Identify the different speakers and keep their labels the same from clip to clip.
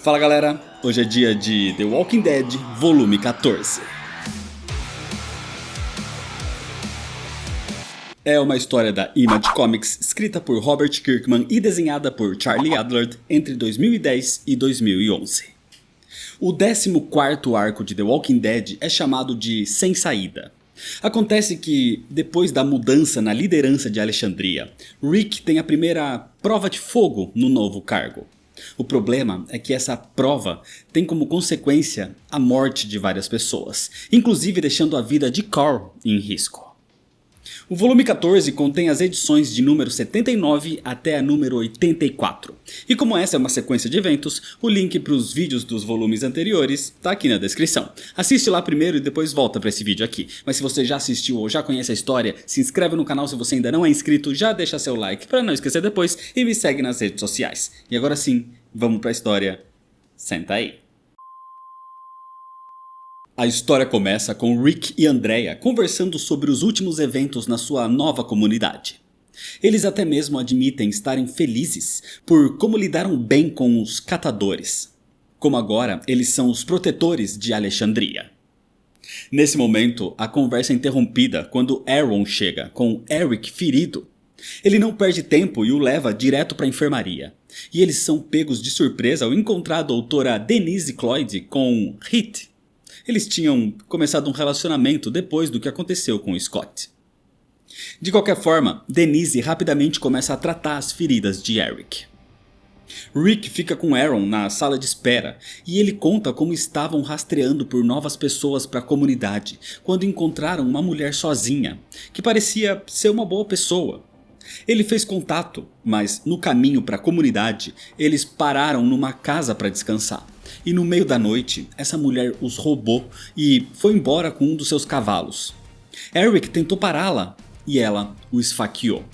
Speaker 1: Fala galera, hoje é dia de The Walking Dead, volume 14. É uma história da Image Comics, escrita por Robert Kirkman e desenhada por Charlie Adlard entre 2010 e 2011. O 14º arco de The Walking Dead é chamado de Sem Saída. Acontece que, depois da mudança na liderança de Alexandria, Rick tem a primeira prova de fogo no novo cargo. O problema é que essa prova tem como consequência a morte de várias pessoas, inclusive deixando a vida de Carl em risco. O volume 14 contém as edições de número 79 até a número 84. E como essa é uma sequência de eventos, o link para os vídeos dos volumes anteriores está aqui na descrição. Assiste lá primeiro e depois volta para esse vídeo aqui. Mas se você já assistiu ou já conhece a história, se inscreve no canal se você ainda não é inscrito, já deixa seu like para não esquecer depois e me segue nas redes sociais. E agora sim, vamos para a história. Senta aí. A história começa com Rick e Andrea conversando sobre os últimos eventos na sua nova comunidade. Eles até mesmo admitem estarem felizes por como lidaram bem com os catadores, como agora eles são os protetores de Alexandria. Nesse momento, a conversa é interrompida quando Aaron chega com Eric ferido. Ele não perde tempo e o leva direto para a enfermaria. E eles são pegos de surpresa ao encontrar a doutora Denise Cloyd com Hit. Eles tinham começado um relacionamento depois do que aconteceu com Scott. De qualquer forma, Denise rapidamente começa a tratar as feridas de Eric. Rick fica com Aaron na sala de espera e ele conta como estavam rastreando por novas pessoas para a comunidade quando encontraram uma mulher sozinha, que parecia ser uma boa pessoa. Ele fez contato, mas no caminho para a comunidade, eles pararam numa casa para descansar. E no meio da noite, essa mulher os roubou e foi embora com um dos seus cavalos. Eric tentou pará-la e ela o esfaqueou.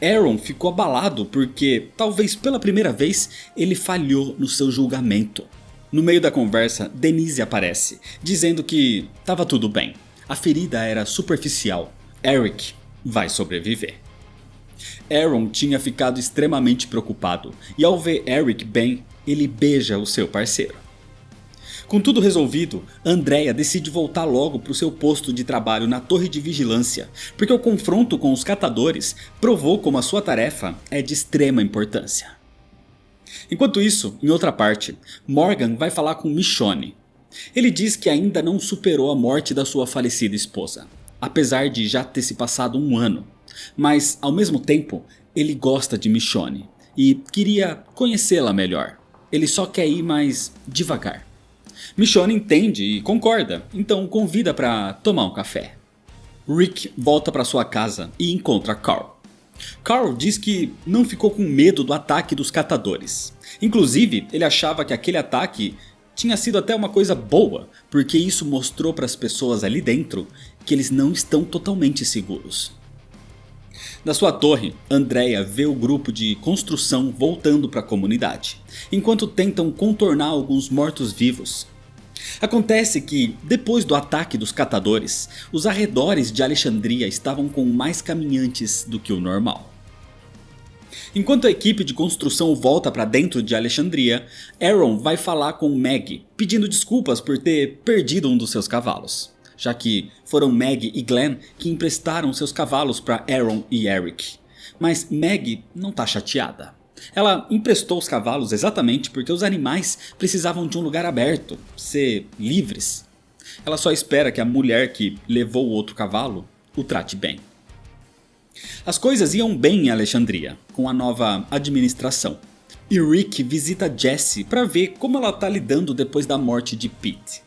Speaker 1: Aaron ficou abalado porque, talvez pela primeira vez, ele falhou no seu julgamento. No meio da conversa, Denise aparece, dizendo que estava tudo bem. A ferida era superficial. Eric vai sobreviver. Aaron tinha ficado extremamente preocupado e ao ver Eric bem, ele beija o seu parceiro. Com tudo resolvido, Andrea decide voltar logo para o seu posto de trabalho na torre de vigilância, porque o confronto com os catadores provou como a sua tarefa é de extrema importância. Enquanto isso, em outra parte, Morgan vai falar com Michonne. Ele diz que ainda não superou a morte da sua falecida esposa, apesar de já ter se passado um ano. Mas, ao mesmo tempo, ele gosta de Michonne e queria conhecê-la melhor. Ele só quer ir mais devagar. Michonne entende e concorda, então convida para tomar um café. Rick volta para sua casa e encontra Carl. Carl diz que não ficou com medo do ataque dos catadores. Inclusive, ele achava que aquele ataque tinha sido até uma coisa boa, porque isso mostrou para as pessoas ali dentro que eles não estão totalmente seguros. Da sua torre, Andrea vê o grupo de construção voltando para a comunidade, enquanto tentam contornar alguns mortos-vivos. Acontece que, depois do ataque dos catadores, os arredores de Alexandria estavam com mais caminhantes do que o normal. Enquanto a equipe de construção volta para dentro de Alexandria, Aaron vai falar com Maggie, pedindo desculpas por ter perdido um dos seus cavalos, já que foram Maggie e Glenn que emprestaram seus cavalos para Aaron e Eric. Mas Maggie não tá chateada. Ela emprestou os cavalos exatamente porque os animais precisavam de um lugar aberto, ser livres. Ela só espera que a mulher que levou o outro cavalo o trate bem. As coisas iam bem em Alexandria, com a nova administração. E Rick visita Jessie para ver como ela tá lidando depois da morte de Pete.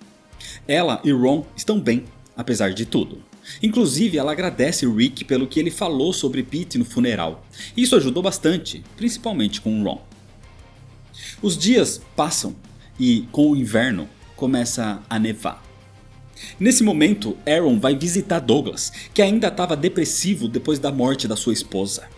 Speaker 1: Ela e Ron estão bem, apesar de tudo. Inclusive, ela agradece Rick pelo que ele falou sobre Pete no funeral. Isso ajudou bastante, principalmente com Ron. Os dias passam e, com o inverno, começa a nevar. Nesse momento, Aaron vai visitar Douglas, que ainda estava depressivo depois da morte da sua esposa.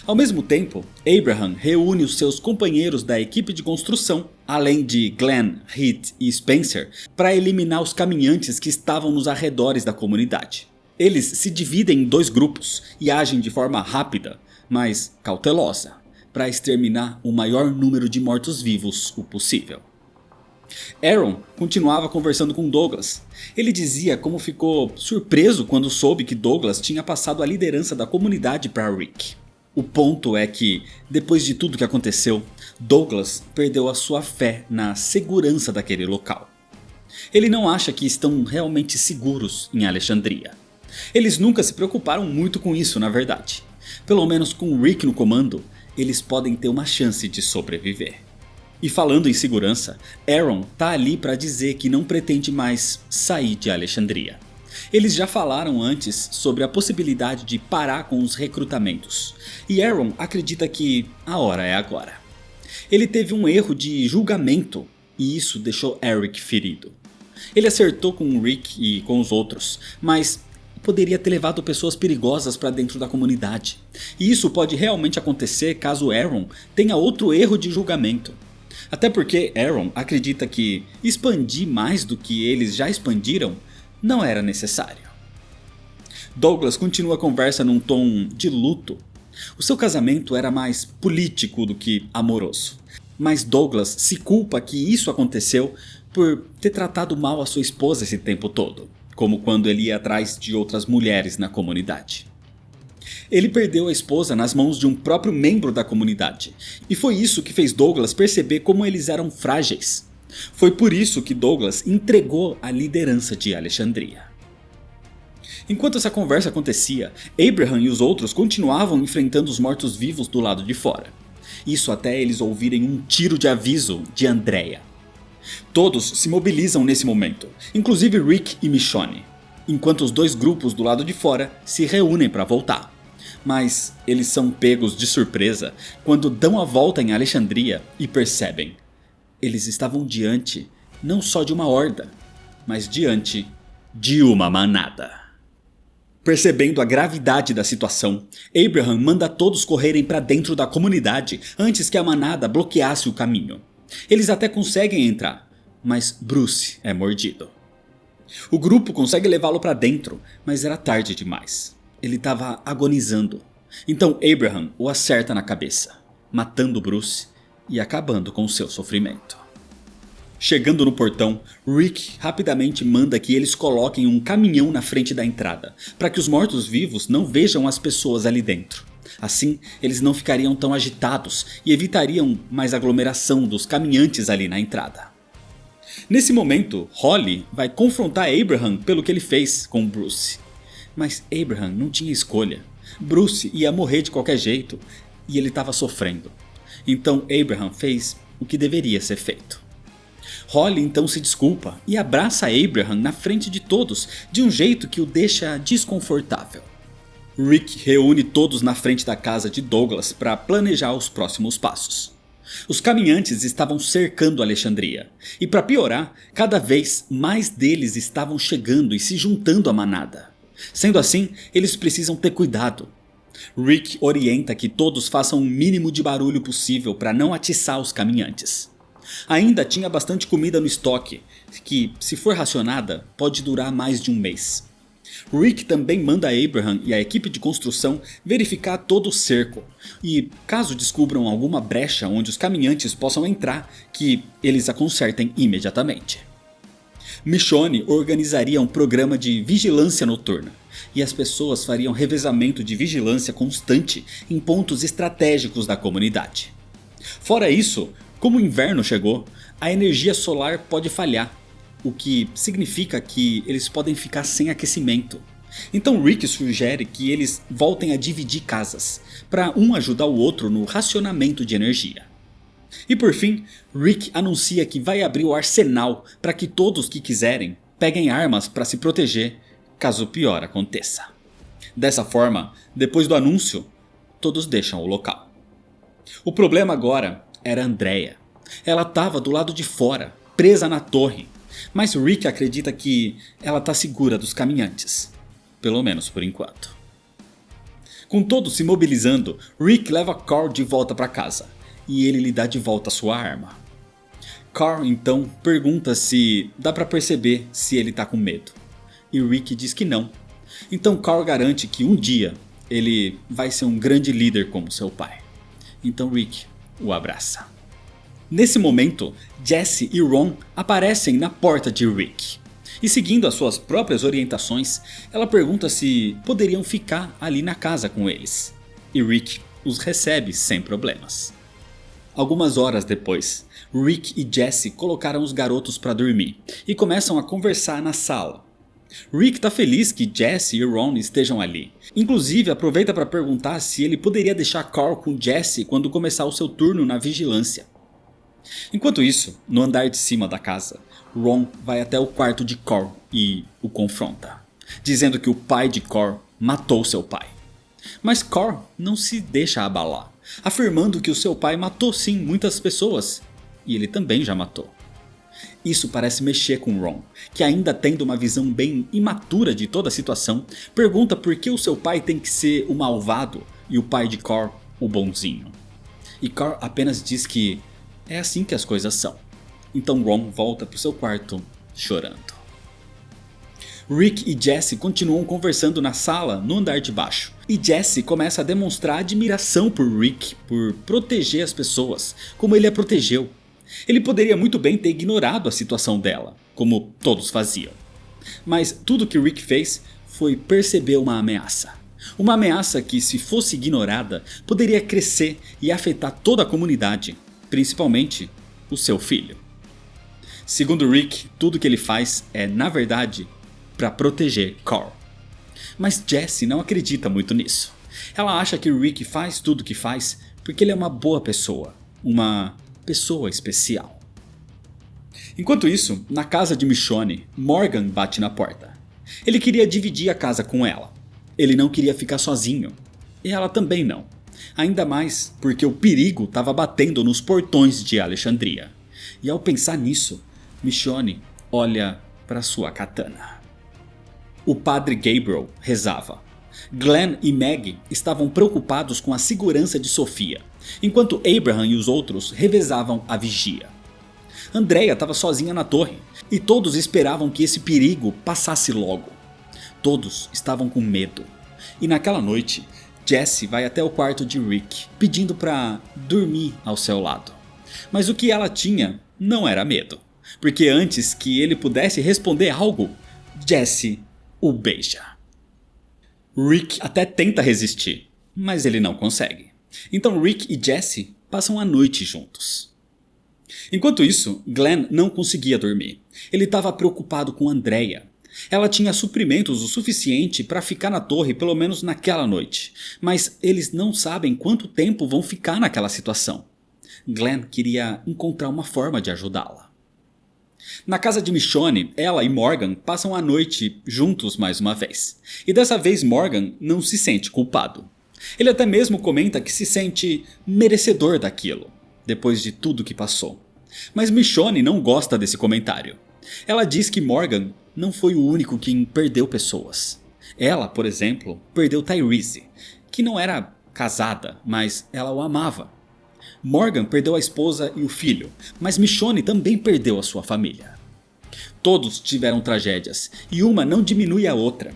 Speaker 1: Ao mesmo tempo, Abraham reúne os seus companheiros da equipe de construção, além de Glenn, Heath e Spencer, para eliminar os caminhantes que estavam nos arredores da comunidade. Eles se dividem em dois grupos e agem de forma rápida, mas cautelosa, para exterminar o maior número de mortos-vivos o possível. Aaron continuava conversando com Douglas. Ele dizia como ficou surpreso quando soube que Douglas tinha passado a liderança da comunidade para Rick. O ponto é que, depois de tudo que aconteceu, Douglas perdeu a sua fé na segurança daquele local. Ele não acha que estão realmente seguros em Alexandria. Eles nunca se preocuparam muito com isso, na verdade. Pelo menos com Rick no comando, eles podem ter uma chance de sobreviver. E falando em segurança, Aaron tá ali para dizer que não pretende mais sair de Alexandria. Eles já falaram antes sobre a possibilidade de parar com os recrutamentos, e Aaron acredita que a hora é agora. Ele teve um erro de julgamento e isso deixou Eric ferido. Ele acertou com Rick e com os outros, mas poderia ter levado pessoas perigosas para dentro da comunidade. E isso pode realmente acontecer caso Aaron tenha outro erro de julgamento. Até porque Aaron acredita que expandir mais do que eles já expandiram não era necessário. Douglas continua a conversa num tom de luto. O seu casamento era mais político do que amoroso. Mas Douglas se culpa que isso aconteceu por ter tratado mal a sua esposa esse tempo todo, como quando ele ia atrás de outras mulheres na comunidade. Ele perdeu a esposa nas mãos de um próprio membro da comunidade, e foi isso que fez Douglas perceber como eles eram frágeis. Foi por isso que Douglas entregou a liderança de Alexandria. Enquanto essa conversa acontecia, Abraham e os outros continuavam enfrentando os mortos-vivos do lado de fora. Isso até eles ouvirem um tiro de aviso de Andrea. Todos se mobilizam nesse momento, inclusive Rick e Michonne, enquanto os dois grupos do lado de fora se reúnem para voltar. Mas eles são pegos de surpresa quando dão a volta em Alexandria e percebem. Eles estavam diante não só de uma horda, mas diante de uma manada. Percebendo a gravidade da situação, Abraham manda todos correrem para dentro da comunidade antes que a manada bloqueasse o caminho. Eles até conseguem entrar, mas Bruce é mordido. O grupo consegue levá-lo para dentro, mas era tarde demais. Ele estava agonizando. Então Abraham o acerta na cabeça, matando Bruce e acabando com seu sofrimento. Chegando no portão, Rick rapidamente manda que eles coloquem um caminhão na frente da entrada, para que os mortos-vivos não vejam as pessoas ali dentro. Assim, eles não ficariam tão agitados e evitariam mais aglomeração dos caminhantes ali na entrada. Nesse momento, Holly vai confrontar Abraham pelo que ele fez com Bruce. Mas Abraham não tinha escolha. Bruce ia morrer de qualquer jeito e ele estava sofrendo. Então Abraham fez o que deveria ser feito. Holly então se desculpa e abraça Abraham na frente de todos de um jeito que o deixa desconfortável. Rick reúne todos na frente da casa de Douglas para planejar os próximos passos. Os caminhantes estavam cercando Alexandria, e para piorar, cada vez mais deles estavam chegando e se juntando à manada. Sendo assim, eles precisam ter cuidado. Rick orienta que todos façam o mínimo de barulho possível para não atiçar os caminhantes. Ainda tinha bastante comida no estoque, que, se for racionada, pode durar mais de um mês. Rick também manda Abraham e a equipe de construção verificar todo o cerco, e caso descubram alguma brecha onde os caminhantes possam entrar, que eles a consertem imediatamente. Michonne organizaria um programa de vigilância noturna, e as pessoas fariam revezamento de vigilância constante em pontos estratégicos da comunidade. Fora isso, como o inverno chegou, a energia solar pode falhar, o que significa que eles podem ficar sem aquecimento. Então Rick sugere que eles voltem a dividir casas, para um ajudar o outro no racionamento de energia. E por fim, Rick anuncia que vai abrir o arsenal para que todos que quiserem peguem armas para se proteger caso o pior aconteça. Dessa forma, depois do anúncio, todos deixam o local. O problema agora era Andrea. Ela estava do lado de fora, presa na torre, mas Rick acredita que ela está segura dos caminhantes, pelo menos por enquanto. Com todos se mobilizando, Rick leva Carl de volta para casa, e ele lhe dá de volta sua arma. Carl então pergunta se dá para perceber se ele está com medo, e Rick diz que não. Então Carl garante que um dia ele vai ser um grande líder como seu pai. Então Rick o abraça. Nesse momento, Jessie e Ron aparecem na porta de Rick. E seguindo as suas próprias orientações, ela pergunta se poderiam ficar ali na casa com eles. E Rick os recebe sem problemas. Algumas horas depois, Rick e Jessie colocaram os garotos para dormir e começam a conversar na sala. Rick tá feliz que Jessie e Ron estejam ali. Inclusive aproveita para perguntar se ele poderia deixar Carl com Jessie quando começar o seu turno na vigilância. Enquanto isso, no andar de cima da casa, Ron vai até o quarto de Carl e o confronta, dizendo que o pai de Carl matou seu pai. Mas Carl não se deixa abalar, afirmando que o seu pai matou sim muitas pessoas, e ele também já matou. Isso parece mexer com Ron, que ainda tendo uma visão bem imatura de toda a situação, pergunta por que o seu pai tem que ser o malvado e o pai de Carl o bonzinho. E Carl apenas diz que é assim que as coisas são. Então Ron volta para o seu quarto chorando. Rick e Jessie continuam conversando na sala no andar de baixo. E Jessie começa a demonstrar admiração por Rick por proteger as pessoas, como ele a protegeu. Ele poderia muito bem ter ignorado a situação dela, como todos faziam. Mas tudo que Rick fez foi perceber uma ameaça. Uma ameaça que, se fosse ignorada, poderia crescer e afetar toda a comunidade, principalmente o seu filho. Segundo Rick, tudo que ele faz é, na verdade, para proteger Carl. Mas Jessie não acredita muito nisso. Ela acha que Rick faz tudo o que faz porque ele é uma boa pessoa, uma pessoa especial. Enquanto isso, na casa de Michonne, Morgan bate na porta. Ele queria dividir a casa com ela. Ele não queria ficar sozinho. E ela também não. Ainda mais porque o perigo estava batendo nos portões de Alexandria. E ao pensar nisso, Michonne olha para sua katana. O padre Gabriel rezava. Glenn e Meg estavam preocupados com a segurança de Sofia, enquanto Abraham e os outros revezavam a vigia. Andrea estava sozinha na torre, e todos esperavam que esse perigo passasse logo. Todos estavam com medo, e naquela noite, Jessie vai até o quarto de Rick, pedindo para dormir ao seu lado. Mas o que ela tinha não era medo, porque antes que ele pudesse responder algo, Jessie o beija. Rick até tenta resistir, mas ele não consegue. Então Rick e Jessie passam a noite juntos. Enquanto isso, Glenn não conseguia dormir. Ele estava preocupado com Andrea. Ela tinha suprimentos o suficiente para ficar na torre pelo menos naquela noite, mas eles não sabem quanto tempo vão ficar naquela situação. Glenn queria encontrar uma forma de ajudá-la. Na casa de Michonne, ela e Morgan passam a noite juntos mais uma vez. E dessa vez Morgan não se sente culpado. Ele até mesmo comenta que se sente merecedor daquilo, depois de tudo que passou. Mas Michonne não gosta desse comentário. Ela diz que Morgan não foi o único que perdeu pessoas. Ela, por exemplo, perdeu Tyrese, que não era casada, mas ela o amava. Morgan perdeu a esposa e o filho, mas Michonne também perdeu a sua família. Todos tiveram tragédias, e uma não diminui a outra.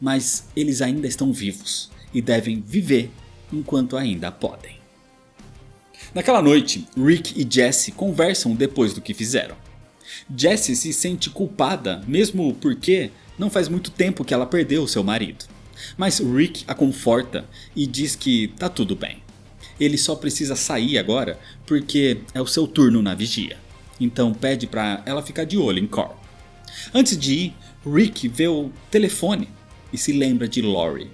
Speaker 1: Mas eles ainda estão vivos, e devem viver enquanto ainda podem. Naquela noite, Rick e Jessie conversam depois do que fizeram. Jessie se sente culpada, mesmo porque não faz muito tempo que ela perdeu seu marido. Mas Rick a conforta e diz que tá tudo bem. Ele só precisa sair agora porque é o seu turno na vigia. Então pede para ela ficar de olho em Carl. Antes de ir, Rick vê o telefone e se lembra de Lori.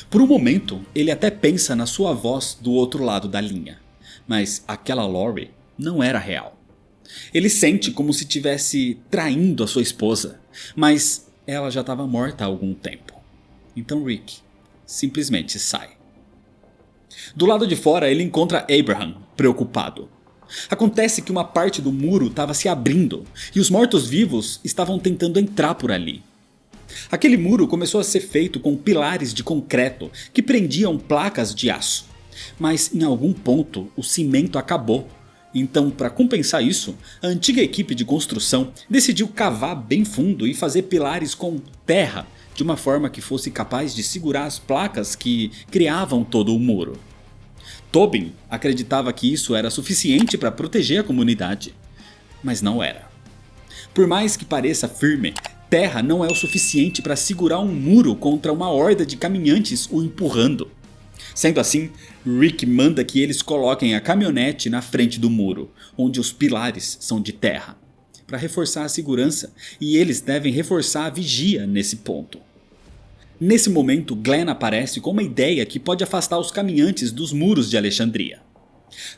Speaker 1: Por um momento, ele até pensa na sua voz do outro lado da linha. Mas aquela Lori não era real. Ele sente como se estivesse traindo a sua esposa, mas ela já estava morta há algum tempo. Então Rick simplesmente sai. Do lado de fora ele encontra Abraham, preocupado. Acontece que uma parte do muro estava se abrindo e os mortos-vivos estavam tentando entrar por ali. Aquele muro começou a ser feito com pilares de concreto que prendiam placas de aço. Mas em algum ponto o cimento acabou. Então, para compensar isso, a antiga equipe de construção decidiu cavar bem fundo e fazer pilares com terra, de uma forma que fosse capaz de segurar as placas que criavam todo o muro. Tobin acreditava que isso era suficiente para proteger a comunidade, mas não era. Por mais que pareça firme, terra não é o suficiente para segurar um muro contra uma horda de caminhantes o empurrando. Sendo assim, Rick manda que eles coloquem a caminhonete na frente do muro, onde os pilares são de terra, para reforçar a segurança, e eles devem reforçar a vigia nesse ponto. Nesse momento, Glenn aparece com uma ideia que pode afastar os caminhantes dos muros de Alexandria.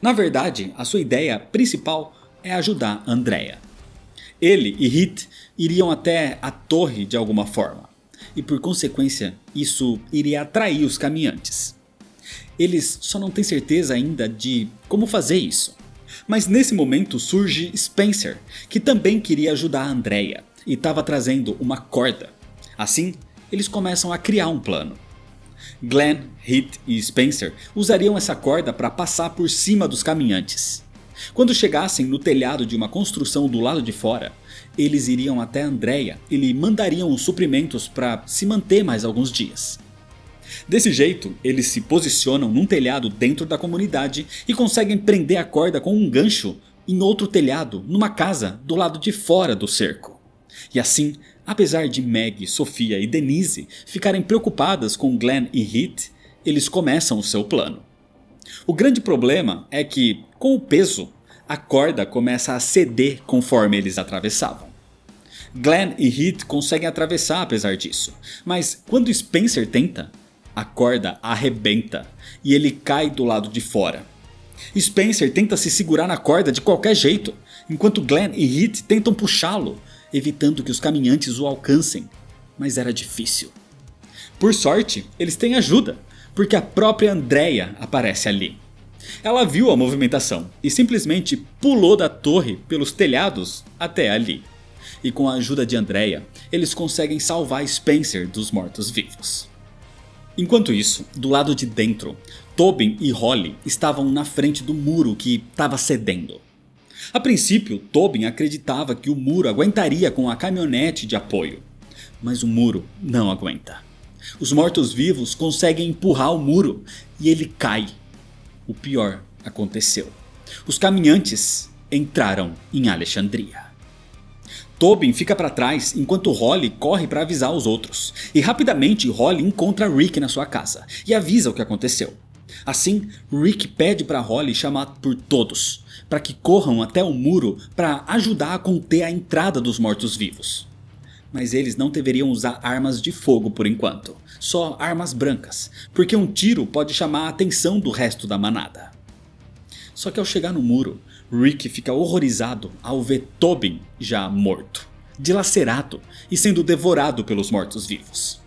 Speaker 1: Na verdade, a sua ideia principal é ajudar Andrea. Ele e Heath iriam até a torre de alguma forma, e por consequência, isso iria atrair os caminhantes. Eles só não têm certeza ainda de como fazer isso. Mas nesse momento surge Spencer, que também queria ajudar Andrea e estava trazendo uma corda. Assim, eles começam a criar um plano. Glenn, Heath e Spencer usariam essa corda para passar por cima dos caminhantes. Quando chegassem no telhado de uma construção do lado de fora, eles iriam até Andrea e lhe mandariam os suprimentos para se manter mais alguns dias. Desse jeito, eles se posicionam num telhado dentro da comunidade e conseguem prender a corda com um gancho em outro telhado, numa casa do lado de fora do cerco. E assim, apesar de Meg, Sofia e Denise ficarem preocupadas com Glenn e Heath, eles começam o seu plano. O grande problema é que, com o peso, a corda começa a ceder conforme eles atravessavam. Glenn e Heath conseguem atravessar apesar disso, mas quando Spencer tenta, a corda arrebenta e ele cai do lado de fora. Spencer tenta se segurar na corda de qualquer jeito, enquanto Glenn e Heath tentam puxá-lo, evitando que os caminhantes o alcancem, mas era difícil. Por sorte, eles têm ajuda, porque a própria Andrea aparece ali. Ela viu a movimentação e simplesmente pulou da torre pelos telhados até ali. E com a ajuda de Andrea, eles conseguem salvar Spencer dos mortos-vivos. Enquanto isso, do lado de dentro, Tobin e Holly estavam na frente do muro que estava cedendo. A princípio, Tobin acreditava que o muro aguentaria com a caminhonete de apoio, mas o muro não aguenta. Os mortos-vivos conseguem empurrar o muro e ele cai. O pior aconteceu. Os caminhantes entraram em Alexandria. Tobin fica para trás enquanto Holly corre para avisar os outros. E rapidamente Holly encontra Rick na sua casa e avisa o que aconteceu. Assim, Rick pede para Holly chamar por todos, para que corram até o muro para ajudar a conter a entrada dos mortos-vivos. Mas eles não deveriam usar armas de fogo por enquanto, só armas brancas, porque um tiro pode chamar a atenção do resto da manada. Só que ao chegar no muro, Rick fica horrorizado ao ver Tobin já morto, dilacerado e sendo devorado pelos mortos-vivos.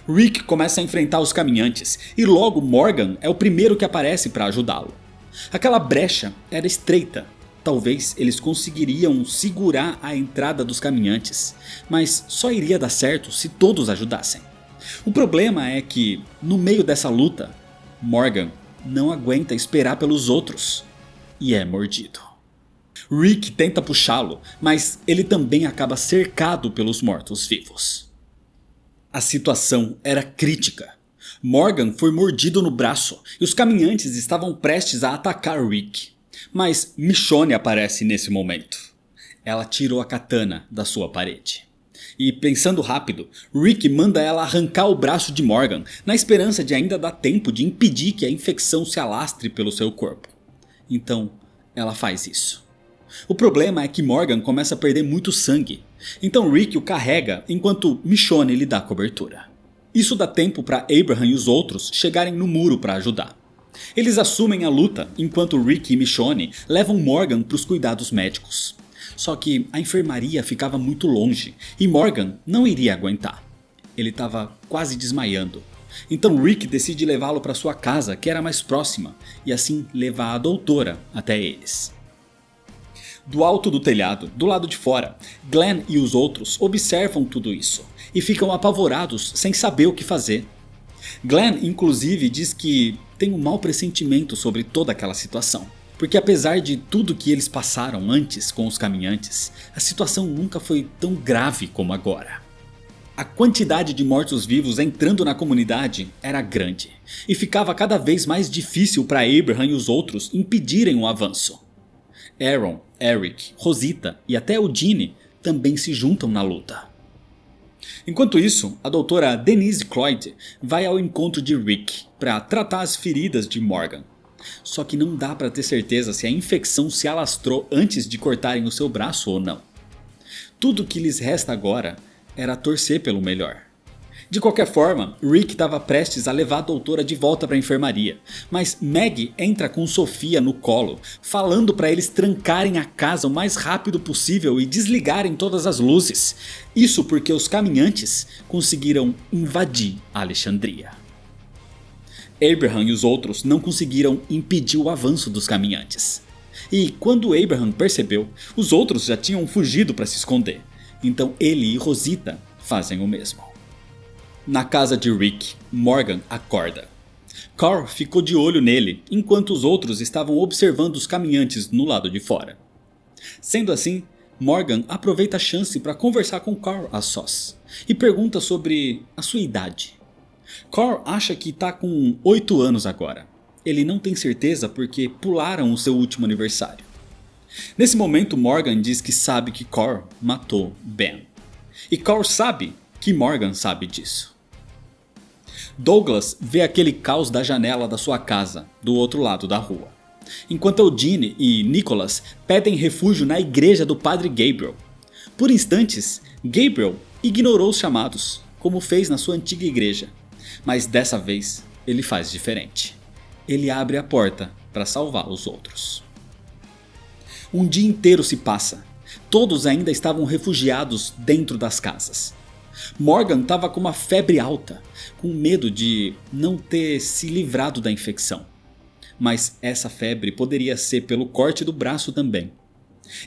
Speaker 1: Rick começa a enfrentar os caminhantes e logo Morgan é o primeiro que aparece para ajudá-lo. Aquela brecha era estreita, talvez eles conseguiriam segurar a entrada dos caminhantes, mas só iria dar certo se todos ajudassem. O problema é que, no meio dessa luta, Morgan não aguenta esperar pelos outros e é mordido. Rick tenta puxá-lo, mas ele também acaba cercado pelos mortos-vivos. A situação era crítica. Morgan foi mordido no braço e os caminhantes estavam prestes a atacar Rick. Mas Michonne aparece nesse momento. Ela tirou a katana da sua parede. E pensando rápido, Rick manda ela arrancar o braço de Morgan, na esperança de ainda dar tempo de impedir que a infecção se alastre pelo seu corpo. Então, ela faz isso. O problema é que Morgan começa a perder muito sangue, então Rick o carrega enquanto Michonne lhe dá cobertura. Isso dá tempo para Abraham e os outros chegarem no muro para ajudar. Eles assumem a luta enquanto Rick e Michonne levam Morgan para os cuidados médicos. Só que a enfermaria ficava muito longe e Morgan não iria aguentar. Ele estava quase desmaiando. Então Rick decide levá-lo para sua casa, que era mais próxima, e assim levar a doutora até eles. Do alto do telhado, do lado de fora, Glenn e os outros observam tudo isso e ficam apavorados sem saber o que fazer. Glenn inclusive diz que tem um mau pressentimento sobre toda aquela situação, porque apesar de tudo que eles passaram antes com os caminhantes, a situação nunca foi tão grave como agora. A quantidade de mortos-vivos entrando na comunidade era grande, e ficava cada vez mais difícil para Abraham e os outros impedirem o avanço. Aaron, Eric, Rosita e até Eugene também se juntam na luta. Enquanto isso, a doutora Denise Cloyd vai ao encontro de Rick para tratar as feridas de Morgan. Só que não dá para ter certeza se a infecção se alastrou antes de cortarem o seu braço ou não. Tudo que lhes resta agora era torcer pelo melhor. De qualquer forma, Rick estava prestes a levar a doutora de volta para a enfermaria, mas Maggie entra com Sofia no colo, falando para eles trancarem a casa o mais rápido possível e desligarem todas as luzes. Isso porque os caminhantes conseguiram invadir Alexandria. Abraham e os outros não conseguiram impedir o avanço dos caminhantes. E quando Abraham percebeu, os outros já tinham fugido para se esconder, então ele e Rosita fazem o mesmo. Na casa de Rick, Morgan acorda. Carl ficou de olho nele, enquanto os outros estavam observando os caminhantes no lado de fora. Sendo assim, Morgan aproveita a chance para conversar com Carl a sós, e pergunta sobre a sua idade. Carl acha que está com 8 anos agora. Ele não tem certeza porque pularam o seu último aniversário. Nesse momento, Morgan diz que sabe que Carl matou Ben. E Carl sabe que Morgan sabe disso. Douglas vê aquele caos da janela da sua casa, do outro lado da rua. Enquanto Eugene e Nicholas pedem refúgio na igreja do Padre Gabriel. Por instantes, Gabriel ignorou os chamados, como fez na sua antiga igreja. Mas dessa vez, ele faz diferente. Ele abre a porta para salvar os outros. Um dia inteiro se passa. Todos ainda estavam refugiados dentro das casas. Morgan estava com uma febre alta, com medo de não ter se livrado da infecção. Mas essa febre poderia ser pelo corte do braço também.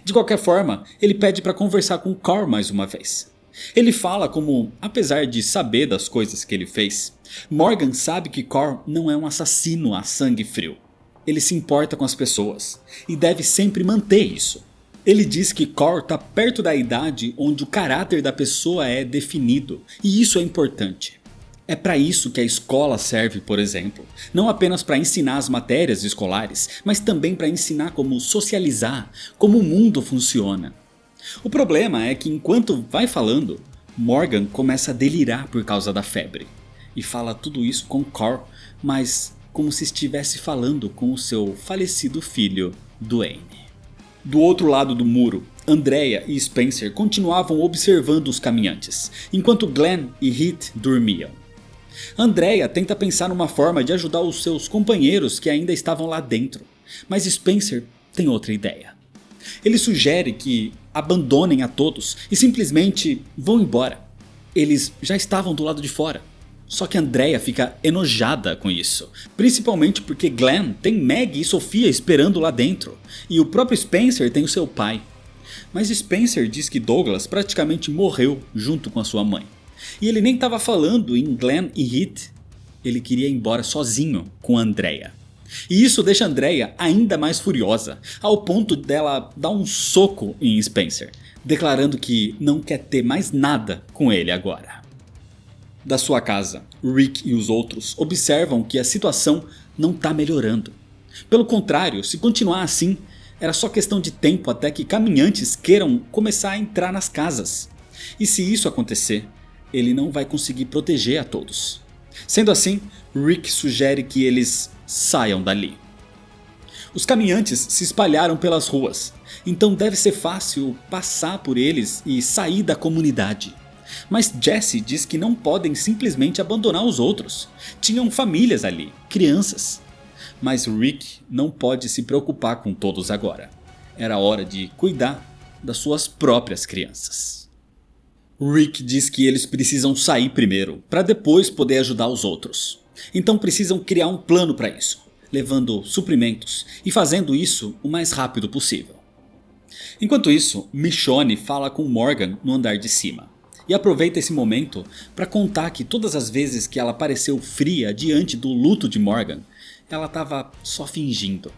Speaker 1: De qualquer forma, ele pede para conversar com Carl mais uma vez. Ele fala como, apesar de saber das coisas que ele fez, Morgan sabe que Carl não é um assassino a sangue frio. Ele se importa com as pessoas e deve sempre manter isso. Ele diz que Carl está perto da idade onde o caráter da pessoa é definido, e isso é importante. É para isso que a escola serve, por exemplo, não apenas para ensinar as matérias escolares, mas também para ensinar como socializar, como o mundo funciona. O problema é que enquanto vai falando, Morgan começa a delirar por causa da febre, e fala tudo isso com Carl, mas como se estivesse falando com o seu falecido filho, Duane. Do outro lado do muro, Andrea e Spencer continuavam observando os caminhantes, enquanto Glenn e Heath dormiam. Andrea tenta pensar numa forma de ajudar os seus companheiros que ainda estavam lá dentro, mas Spencer tem outra ideia. Ele sugere que abandonem a todos e simplesmente vão embora. Eles já estavam do lado de fora. Só que Andrea fica enojada com isso, principalmente porque Glenn tem Maggie e Sofia esperando lá dentro, e o próprio Spencer tem o seu pai. Mas Spencer diz que Douglas praticamente morreu junto com a sua mãe, e ele nem estava falando em Glenn e Heath, ele queria ir embora sozinho com Andrea. E isso deixa Andrea ainda mais furiosa, ao ponto dela dar um soco em Spencer, declarando que não quer ter mais nada com ele agora. Da sua casa, Rick e os outros observam que a situação não está melhorando. Pelo contrário, se continuar assim, era só questão de tempo até que caminhantes queiram começar a entrar nas casas. E se isso acontecer, ele não vai conseguir proteger a todos. Sendo assim, Rick sugere que eles saiam dali. Os caminhantes se espalharam pelas ruas, então deve ser fácil passar por eles e sair da comunidade. Mas Jesse diz que não podem simplesmente abandonar os outros. Tinham famílias ali, crianças. Mas Rick não pode se preocupar com todos agora. Era hora de cuidar das suas próprias crianças. Rick diz que eles precisam sair primeiro, para depois poder ajudar os outros. Então precisam criar um plano para isso, levando suprimentos e fazendo isso o mais rápido possível. Enquanto isso, Michonne fala com Morgan no andar de cima. E aproveita esse momento para contar que todas as vezes que ela pareceu fria diante do luto de Morgan, ela estava só fingindo.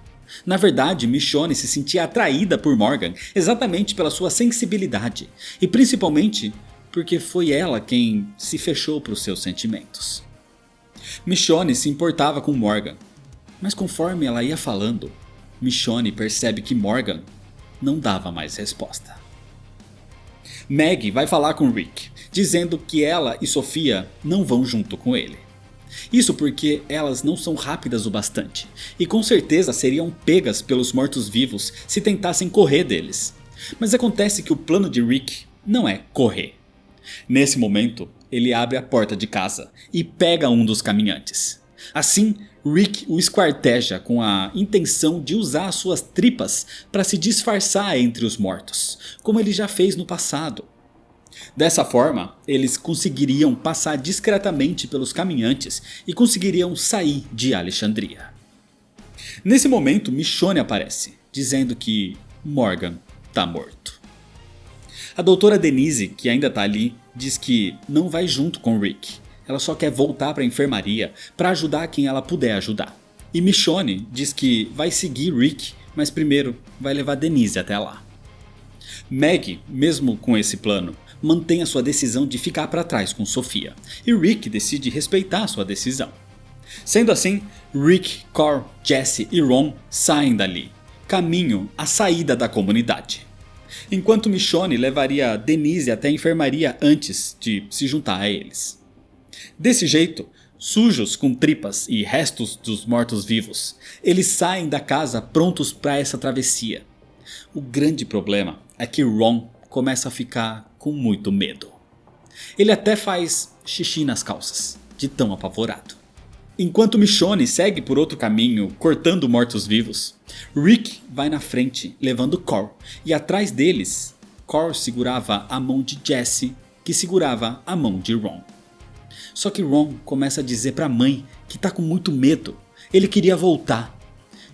Speaker 1: Na verdade, Michonne se sentia atraída por Morgan exatamente pela sua sensibilidade e principalmente porque foi ela quem se fechou para os seus sentimentos. Michonne se importava com Morgan, mas conforme ela ia falando, Michonne percebe que Morgan não dava mais resposta. Maggie vai falar com Rick, dizendo que ela e Sofia não vão junto com ele. Isso porque elas não são rápidas o bastante, e com certeza seriam pegas pelos mortos-vivos se tentassem correr deles. Mas acontece que o plano de Rick não é correr. Nesse momento, ele abre a porta de casa e pega um dos caminhantes. Assim, Rick o esquarteja com a intenção de usar as suas tripas para se disfarçar entre os mortos, como ele já fez no passado. Dessa forma, eles conseguiriam passar discretamente pelos caminhantes e conseguiriam sair de Alexandria. Nesse momento, Michonne aparece, dizendo que Morgan está morto. A doutora Denise, que ainda está ali, diz que não vai junto com Rick. Ela só quer voltar para a enfermaria para ajudar quem ela puder ajudar. E Michonne diz que vai seguir Rick, mas primeiro vai levar Denise até lá. Maggie, mesmo com esse plano, mantém a sua decisão de ficar para trás com Sofia, e Rick decide respeitar sua decisão. Sendo assim, Rick, Cor, Jesse e Ron saem dali, caminho à saída da comunidade. Enquanto Michonne levaria Denise até a enfermaria antes de se juntar a eles. Desse jeito, sujos com tripas e restos dos mortos-vivos, eles saem da casa prontos para essa travessia. O grande problema é que Ron começa a ficar com muito medo. Ele até faz xixi nas calças, de tão apavorado. Enquanto Michonne segue por outro caminho, cortando mortos-vivos, Rick vai na frente, levando Cor, e atrás deles, Cor segurava a mão de Jesse, que segurava a mão de Ron. Só que Ron começa a dizer para a mãe que está com muito medo, ele queria voltar,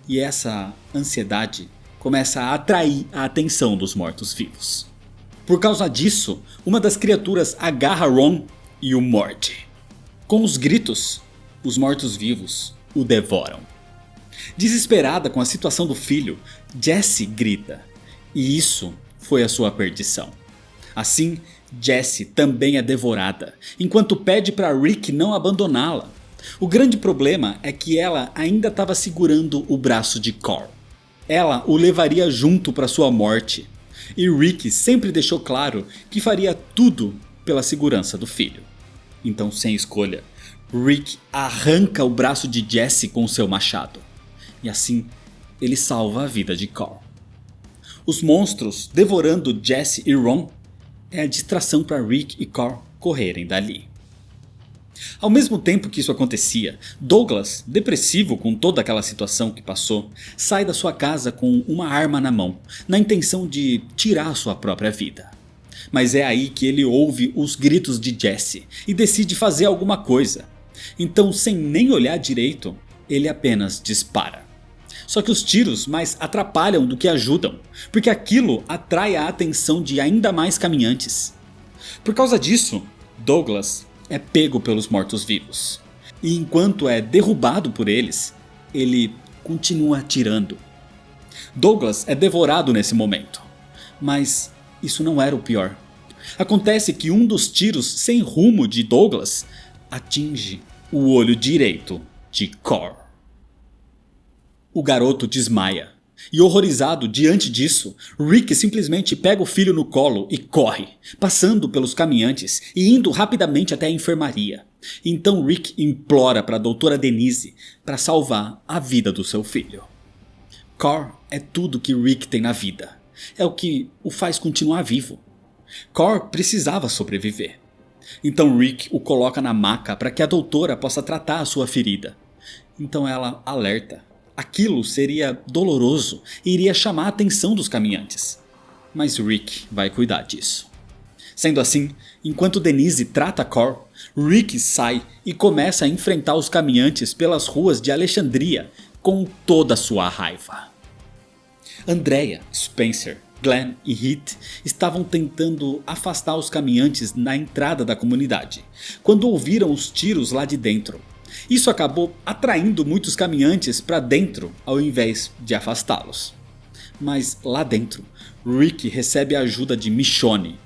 Speaker 1: e essa ansiedade começa a atrair a atenção dos mortos-vivos. Por causa disso, uma das criaturas agarra Ron e o morde. Com os gritos, os mortos-vivos o devoram. Desesperada com a situação do filho, Jessie grita, e isso foi a sua perdição. Assim, Jessie também é devorada, enquanto pede para Rick não abandoná-la. O grande problema é que ela ainda estava segurando o braço de Cor. Ela o levaria junto para sua morte, e Rick sempre deixou claro que faria tudo pela segurança do filho. Então, sem escolha, Rick arranca o braço de Jesse com seu machado, e assim ele salva a vida de Cor. Os monstros devorando Jesse e Ron é a distração para Rick e Cor correrem dali. Ao mesmo tempo que isso acontecia, Douglas, depressivo com toda aquela situação que passou, sai da sua casa com uma arma na mão, na intenção de tirar sua própria vida. Mas é aí que ele ouve os gritos de Jesse e decide fazer alguma coisa. Então, sem nem olhar direito, ele apenas dispara. Só que os tiros mais atrapalham do que ajudam, porque aquilo atrai a atenção de ainda mais caminhantes. Por causa disso, Douglas é pego pelos mortos-vivos, e enquanto é derrubado por eles, ele continua atirando. Douglas é devorado nesse momento, mas isso não era o pior. Acontece que um dos tiros sem rumo de Douglas atinge o olho direito de Cor. O garoto desmaia. E horrorizado diante disso, Rick simplesmente pega o filho no colo e corre, passando pelos caminhantes e indo rapidamente até a enfermaria. Então Rick implora para a doutora Denise para salvar a vida do seu filho. Cor é tudo que Rick tem na vida. É o que o faz continuar vivo. Cor precisava sobreviver. Então Rick o coloca na maca para que a doutora possa tratar a sua ferida. Então ela alerta. Aquilo seria doloroso e iria chamar a atenção dos caminhantes. Mas Rick vai cuidar disso. Sendo assim, enquanto Denise trata Cor, Rick sai e começa a enfrentar os caminhantes pelas ruas de Alexandria com toda a sua raiva. Andrea, Spencer, Glenn e Heath estavam tentando afastar os caminhantes na entrada da comunidade, quando ouviram os tiros lá de dentro. Isso acabou atraindo muitos caminhantes para dentro ao invés de afastá-los. Mas lá dentro, Rick recebe a ajuda de Michonne.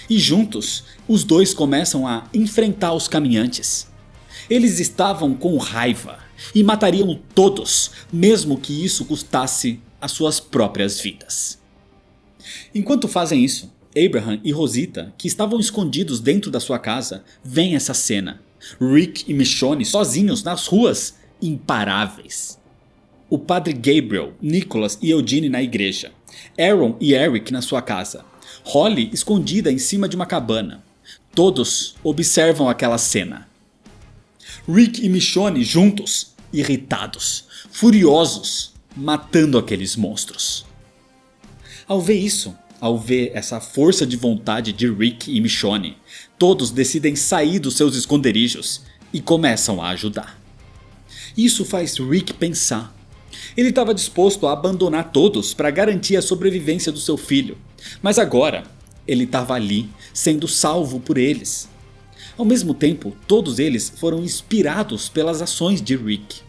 Speaker 1: E juntos, os dois começam a enfrentar os caminhantes. Eles estavam com raiva e matariam todos, mesmo que isso custasse as suas próprias vidas. Enquanto fazem isso, Abraham e Rosita, que estavam escondidos dentro da sua casa, veem essa cena. Rick e Michonne sozinhos nas ruas, imparáveis. O padre Gabriel, Nicholas e Eugene na igreja. Aaron e Eric na sua casa. Holly escondida em cima de uma cabana. Todos observam aquela cena. Rick e Michonne juntos, irritados, furiosos, matando aqueles monstros. Ao ver isso, ao ver essa força de vontade de Rick e Michonne, todos decidem sair dos seus esconderijos e começam a ajudar. Isso faz Rick pensar. Ele estava disposto a abandonar todos para garantir a sobrevivência do seu filho, mas agora ele estava ali, sendo salvo por eles. Ao mesmo tempo, todos eles foram inspirados pelas ações de Rick.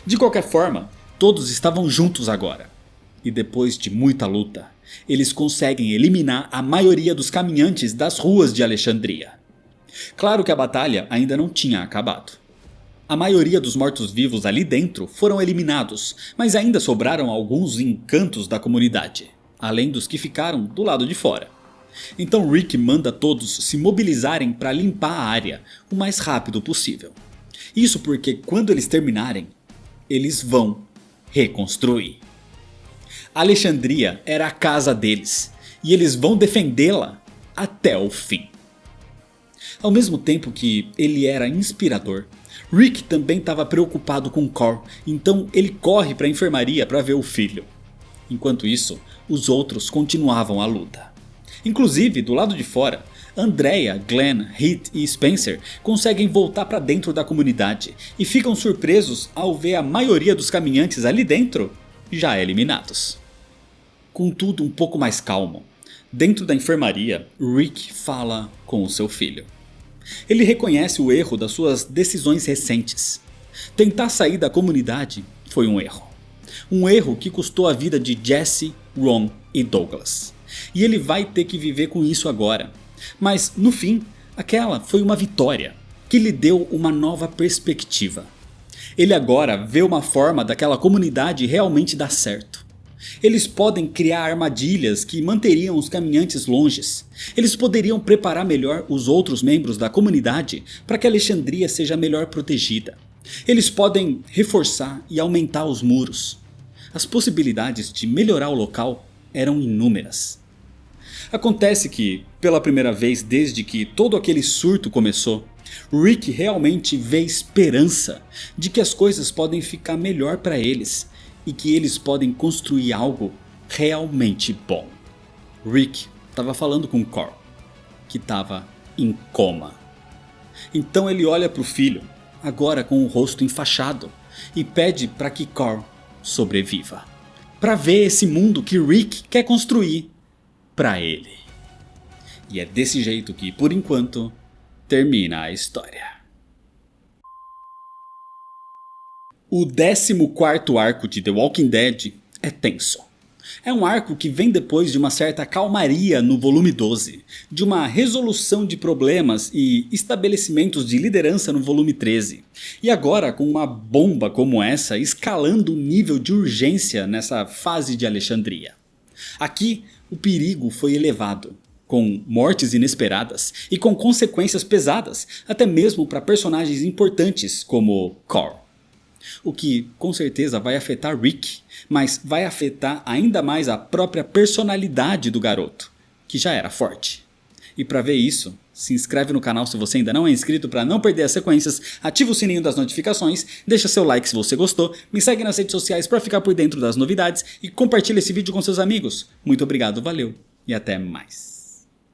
Speaker 1: De qualquer forma, todos estavam juntos agora. E depois de muita luta, eles conseguem eliminar a maioria dos caminhantes das ruas de Alexandria. Claro que a batalha ainda não tinha acabado. A maioria dos mortos-vivos ali dentro foram eliminados, mas ainda sobraram alguns em cantos da comunidade, além dos que ficaram do lado de fora. Então Rick manda todos se mobilizarem para limpar a área o mais rápido possível. Isso porque quando eles terminarem, eles vão reconstruir. Alexandria era a casa deles, e eles vão defendê-la até o fim. Ao mesmo tempo que ele era inspirador, Rick também estava preocupado com Cor, então ele corre para a enfermaria para ver o filho. Enquanto isso, os outros continuavam a luta. Inclusive, do lado de fora, Andrea, Glenn, Heath e Spencer conseguem voltar para dentro da comunidade e ficam surpresos ao ver a maioria dos caminhantes ali dentro já eliminados. Com tudo um pouco mais calmo, dentro da enfermaria, Rick fala com o seu filho. Ele reconhece o erro das suas decisões recentes. Tentar sair da comunidade foi um erro. Um erro que custou a vida de Jesse, Ron e Douglas. E ele vai ter que viver com isso agora. Mas no fim, aquela foi uma vitória que lhe deu uma nova perspectiva. Ele agora vê uma forma daquela comunidade realmente dar certo. Eles podem criar armadilhas que manteriam os caminhantes longes. Eles poderiam preparar melhor os outros membros da comunidade para que Alexandria seja melhor protegida. Eles podem reforçar e aumentar os muros. As possibilidades de melhorar o local eram inúmeras. Acontece que, pela primeira vez desde que todo aquele surto começou, Rick realmente vê esperança de que as coisas podem ficar melhor para eles e que eles podem construir algo realmente bom. Rick estava falando com Cor, que estava em coma. Então ele olha para o filho, agora com o rosto enfaixado, e pede para que Cor sobreviva. Para ver esse mundo que Rick quer construir para ele. E é desse jeito que, por enquanto, termina a história. O 14º arco de The Walking Dead é tenso. É um arco que vem depois de uma certa calmaria no volume 12, de uma resolução de problemas e estabelecimentos de liderança no volume 13, e agora com uma bomba como essa escalando o nível de urgência nessa fase de Alexandria. Aqui o perigo foi elevado, com mortes inesperadas e com consequências pesadas, até mesmo para personagens importantes como Cor. O que com certeza vai afetar Rick, mas vai afetar ainda mais a própria personalidade do garoto, que já era forte. E para ver isso, se inscreve no canal se você ainda não é inscrito para não perder as sequências, ativa o sininho das notificações, deixa seu like se você gostou, me segue nas redes sociais para ficar por dentro das novidades e compartilha esse vídeo com seus amigos. Muito obrigado, valeu e até mais.